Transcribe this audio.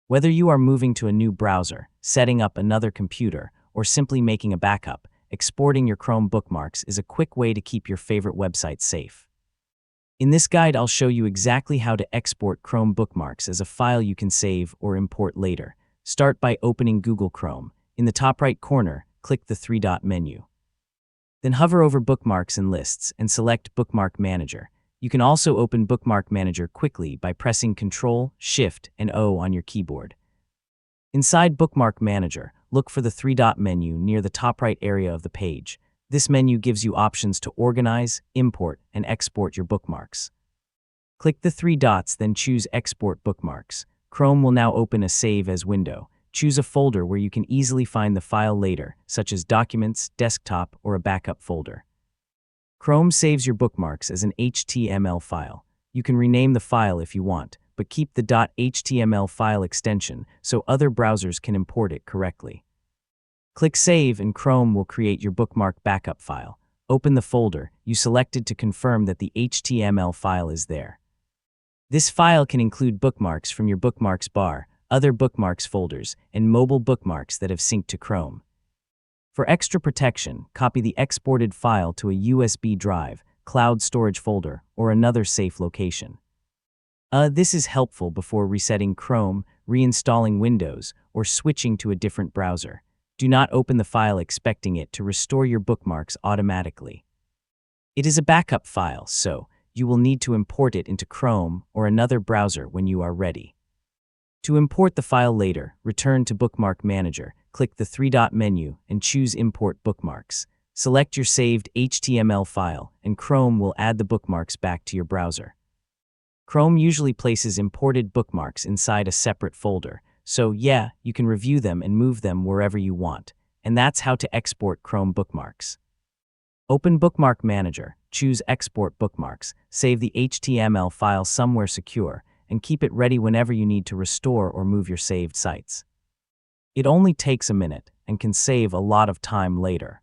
Whether you are moving to a new browser, setting up another computer, or simply making a backup, exporting your Chrome bookmarks is a quick way to keep your favorite websites safe. In this guide, I'll show you exactly how to export Chrome bookmarks as a file you can save or import later. Start by opening Google Chrome. In the top right corner, click the three-dot menu. Then hover over Bookmarks and Lists and select Bookmark Manager. You can also open Bookmark Manager quickly by pressing Ctrl, Shift, and O on your keyboard. Inside Bookmark Manager, look for the three-dot menu near the top right area of the page. This menu gives you options to organize, import, and export your bookmarks. Click the three dots, then choose Export Bookmarks. Chrome will now open a Save As window. Choose a folder where you can easily find the file later, such as Documents, Desktop, or a backup folder. Chrome saves your bookmarks as an HTML file. You can rename the file if you want, but keep the .html file extension so other browsers can import it correctly. Click Save and Chrome will create your bookmark backup file. Open the folder you selected to confirm that the HTML file is there. This file can include bookmarks from your bookmarks bar, other bookmarks folders, and mobile bookmarks that have synced to Chrome. For extra protection, copy the exported file to a USB drive, cloud storage folder, or another safe location. This is helpful before resetting Chrome, reinstalling Windows, or switching to a different browser. Do not open the file expecting it to restore your bookmarks automatically. It is a backup file, so you will need to import it into Chrome or another browser when you are ready. To import the file later, return to Bookmark Manager, click the three-dot menu, and choose Import Bookmarks. Select your saved HTML file, and Chrome will add the bookmarks back to your browser. Chrome usually places imported bookmarks inside a separate folder, so yeah, you can review them and move them wherever you want. And that's how to export Chrome bookmarks. Open Bookmark Manager, choose Export Bookmarks, save the HTML file somewhere secure, and keep it ready whenever you need to restore or move your saved sites. It only takes a minute and can save a lot of time later.